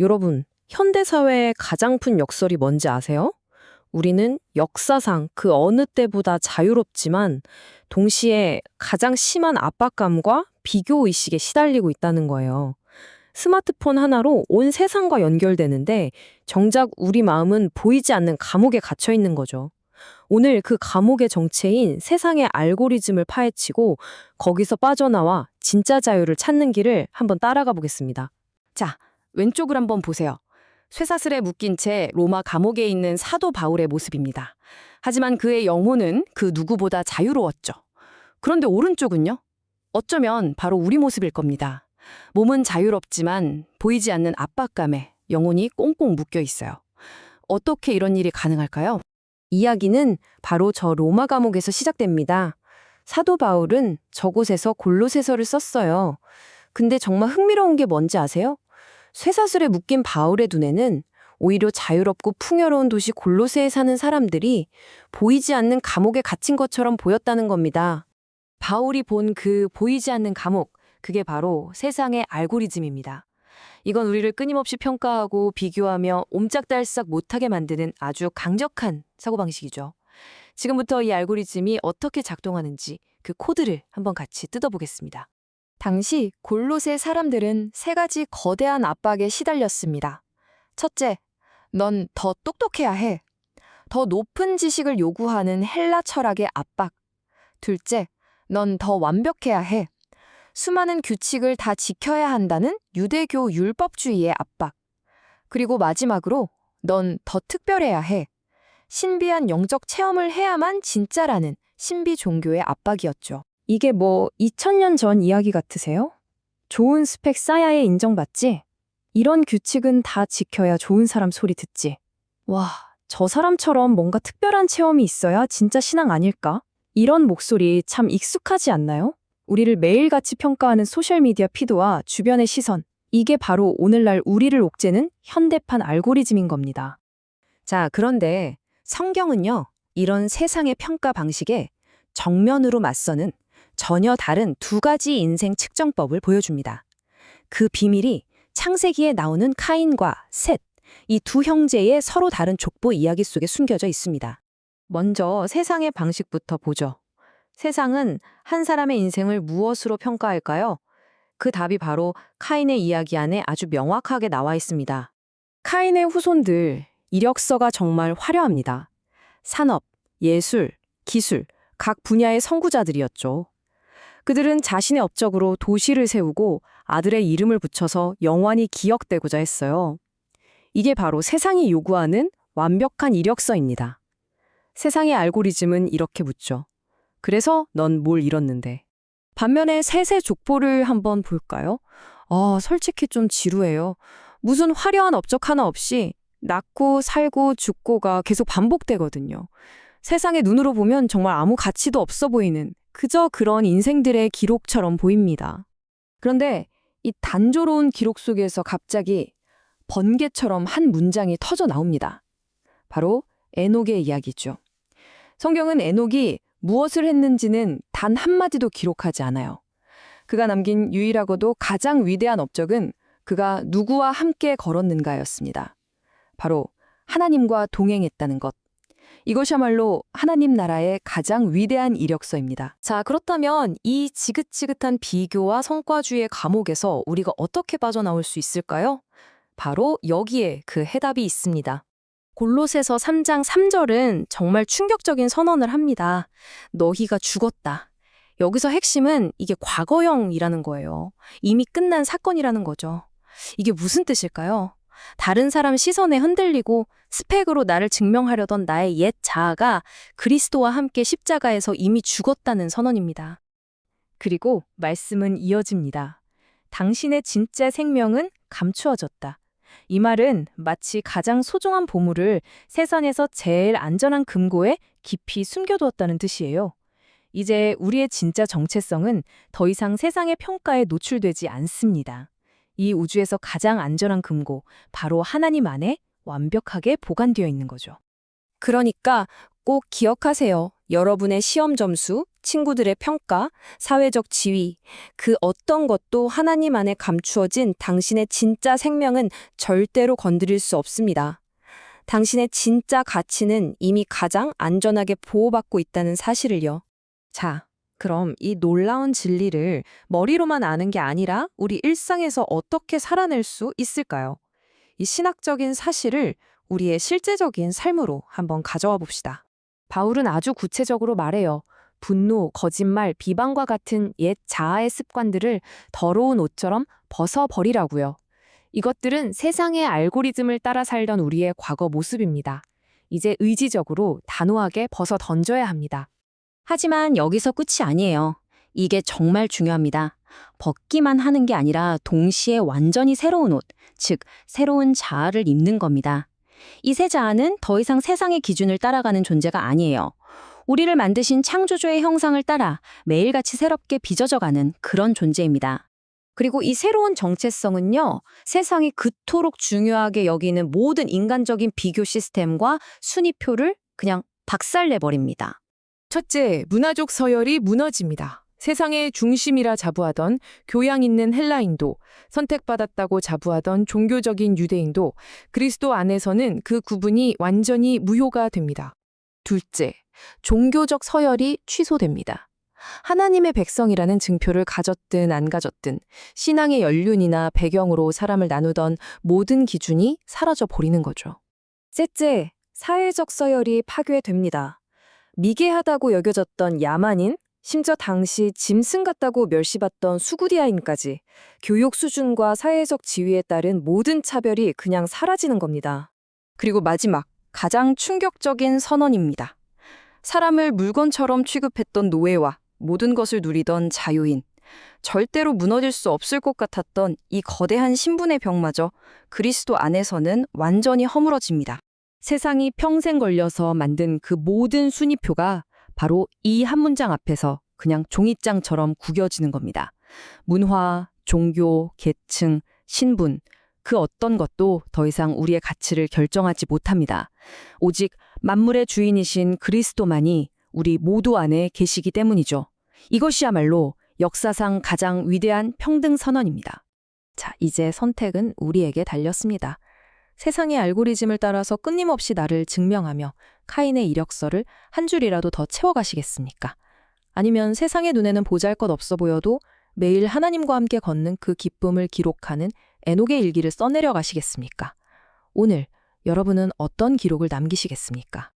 여러분, 현대사회의 가장 큰 역설이 뭔지 아세요? 우리는 역사상 그 어느 때보다 자유롭지만 동시에 가장 심한 압박감과 비교의식에 시달리고 있다는 거예요. 스마트폰 하나로 온 세상과 연결되는데 정작 우리 마음은 보이지 않는 감옥에 갇혀 있는 거죠. 오늘 그 감옥의 정체인 세상의 알고리즘을 파헤치고 거기서 빠져나와 진짜 자유를 찾는 길을 한번 따라가 보겠습니다. 자, 왼쪽을 한번 보세요. 쇠사슬에 묶인 채 로마 감옥에 있는 사도 바울의 모습입니다. 하지만 그의 영혼은 그 누구보다 자유로웠죠. 그런데 오른쪽은요? 어쩌면 바로 우리 모습일 겁니다. 몸은 자유롭지만 보이지 않는 압박감에 영혼이 꽁꽁 묶여 있어요. 어떻게 이런 일이 가능할까요? 이야기는 바로 저 로마 감옥에서 시작됩니다. 사도 바울은 저곳에서 골로새서를 썼어요. 근데 정말 흥미로운 게 뭔지 아세요? 쇠사슬에 묶인 바울의 눈에는 오히려 자유롭고 풍요로운 도시 골로새에 사는 사람들이 보이지 않는 감옥에 갇힌 것처럼 보였다는 겁니다. 바울이 본 그 보이지 않는 감옥, 그게 바로 세상의 알고리즘입니다. 이건 우리를 끊임없이 평가하고 비교하며 옴짝달싹 못하게 만드는 아주 강력한 사고방식이죠. 지금부터 이 알고리즘이 어떻게 작동하는지 그 코드를 한번 같이 뜯어보겠습니다. 당시 골로새 사람들은 세 가지 거대한 압박에 시달렸습니다. 첫째, 넌 더 똑똑해야 해. 더 높은 지식을 요구하는 헬라 철학의 압박. 둘째, 넌 더 완벽해야 해. 수많은 규칙을 다 지켜야 한다는 유대교 율법주의의 압박. 그리고 마지막으로 넌 더 특별해야 해. 신비한 영적 체험을 해야만 진짜라는 신비 종교의 압박이었죠. 이게 뭐 2000년 전 이야기 같으세요? 좋은 스펙 쌓아야 인정받지? 이런 규칙은 다 지켜야 좋은 사람 소리 듣지. 와, 저 사람처럼 뭔가 특별한 체험이 있어야 진짜 신앙 아닐까? 이런 목소리 참 익숙하지 않나요? 우리를 매일같이 평가하는 소셜미디어 피드와 주변의 시선. 이게 바로 오늘날 우리를 옥죄는 현대판 알고리즘인 겁니다. 자, 그런데 성경은요, 이런 세상의 평가 방식에 정면으로 맞서는 전혀 다른 두 가지 인생 측정법을 보여줍니다. 그 비밀이 창세기에 나오는 카인과 셋, 이 두 형제의 서로 다른 족보 이야기 속에 숨겨져 있습니다. 먼저 세상의 방식부터 보죠. 세상은 한 사람의 인생을 무엇으로 평가할까요? 그 답이 바로 카인의 이야기 안에 아주 명확하게 나와 있습니다. 카인의 후손들, 이력서가 정말 화려합니다. 산업, 예술, 기술, 각 분야의 선구자들이었죠. 그들은 자신의 업적으로 도시를 세우고 아들의 이름을 붙여서 영원히 기억되고자 했어요. 이게 바로 세상이 요구하는 완벽한 이력서입니다. 세상의 알고리즘은 이렇게 묻죠. 그래서 넌 뭘 이뤘는데. 반면에 셋의 족보를 한번 볼까요? 솔직히 좀 지루해요. 무슨 화려한 업적 하나 없이 낳고 살고 죽고가 계속 반복되거든요. 세상의 눈으로 보면 정말 아무 가치도 없어 보이는 그저 그런 인생들의 기록처럼 보입니다. 그런데 이 단조로운 기록 속에서 갑자기 번개처럼 한 문장이 터져 나옵니다. 바로 에녹의 이야기죠. 성경은 에녹이 무엇을 했는지는 단 한마디도 기록하지 않아요. 그가 남긴 유일하고도 가장 위대한 업적은 그가 누구와 함께 걸었는가였습니다. 바로 하나님과 동행했다는 것. 이것이야말로 하나님 나라의 가장 위대한 이력서입니다. 자, 그렇다면 이 지긋지긋한 비교와 성과주의의 감옥에서 우리가 어떻게 빠져나올 수 있을까요? 바로 여기에 그 해답이 있습니다. 골로새서 3장 3절은 정말 충격적인 선언을 합니다. 너희가 죽었다. 여기서 핵심은 이게 과거형이라는 거예요. 이미 끝난 사건이라는 거죠. 이게 무슨 뜻일까요? 다른 사람 시선에 흔들리고 스펙으로 나를 증명하려던 나의 옛 자아가 그리스도와 함께 십자가에서 이미 죽었다는 선언입니다. 그리고 말씀은 이어집니다. 당신의 진짜 생명은 감추어졌다. 이 말은 마치 가장 소중한 보물을 세상에서 제일 안전한 금고에 깊이 숨겨두었다는 뜻이에요. 이제 우리의 진짜 정체성은 더 이상 세상의 평가에 노출되지 않습니다. 이 우주에서 가장 안전한 금고, 바로 하나님 안에 완벽하게 보관되어 있는 거죠. 그러니까 꼭 기억하세요. 여러분의 시험 점수, 친구들의 평가, 사회적 지위, 그 어떤 것도 하나님 안에 감추어진 당신의 진짜 생명은 절대로 건드릴 수 없습니다. 당신의 진짜 가치는 이미 가장 안전하게 보호받고 있다는 사실을요. 자, 그럼 이 놀라운 진리를 머리로만 아는 게 아니라 우리 일상에서 어떻게 살아낼 수 있을까요? 이 신학적인 사실을 우리의 실제적인 삶으로 한번 가져와 봅시다. 바울은 아주 구체적으로 말해요. 분노, 거짓말, 비방과 같은 옛 자아의 습관들을 더러운 옷처럼 벗어버리라고요. 이것들은 세상의 알고리즘을 따라 살던 우리의 과거 모습입니다. 이제 의지적으로 단호하게 벗어 던져야 합니다. 하지만 여기서 끝이 아니에요. 이게 정말 중요합니다. 벗기만 하는 게 아니라 동시에 완전히 새로운 옷, 즉 새로운 자아를 입는 겁니다. 이 새 자아는 더 이상 세상의 기준을 따라가는 존재가 아니에요. 우리를 만드신 창조주의 형상을 따라 매일같이 새롭게 빚어져가는 그런 존재입니다. 그리고 이 새로운 정체성은요, 세상이 그토록 중요하게 여기는 모든 인간적인 비교 시스템과 순위표를 그냥 박살내버립니다. 첫째, 문화적 서열이 무너집니다. 세상의 중심이라 자부하던 교양 있는 헬라인도, 선택받았다고 자부하던 종교적인 유대인도 그리스도 안에서는 그 구분이 완전히 무효가 됩니다. 둘째, 종교적 서열이 취소됩니다. 하나님의 백성이라는 증표를 가졌든 안 가졌든 신앙의 연륜이나 배경으로 사람을 나누던 모든 기준이 사라져 버리는 거죠. 셋째, 사회적 서열이 파괴됩니다. 미개하다고 여겨졌던 야만인, 심지어 당시 짐승 같다고 멸시받던 수구디아인까지 교육 수준과 사회적 지위에 따른 모든 차별이 그냥 사라지는 겁니다. 그리고 마지막, 가장 충격적인 선언입니다. 사람을 물건처럼 취급했던 노예와 모든 것을 누리던 자유인, 절대로 무너질 수 없을 것 같았던 이 거대한 신분의 벽마저 그리스도 안에서는 완전히 허물어집니다. 세상이 평생 걸려서 만든 그 모든 순위표가 바로 이 한 문장 앞에서 그냥 종이장처럼 구겨지는 겁니다. 문화, 종교, 계층, 신분, 그 어떤 것도 더 이상 우리의 가치를 결정하지 못합니다. 오직 만물의 주인이신 그리스도만이 우리 모두 안에 계시기 때문이죠. 이것이야말로 역사상 가장 위대한 평등 선언입니다. 자, 이제 선택은 우리에게 달렸습니다. 세상의 알고리즘을 따라서 끊임없이 나를 증명하며 카인의 이력서를 한 줄이라도 더 채워가시겠습니까? 아니면 세상의 눈에는 보잘것없어 보여도 매일 하나님과 함께 걷는 그 기쁨을 기록하는 에녹의 일기를 써내려 가시겠습니까? 오늘 여러분은 어떤 기록을 남기시겠습니까?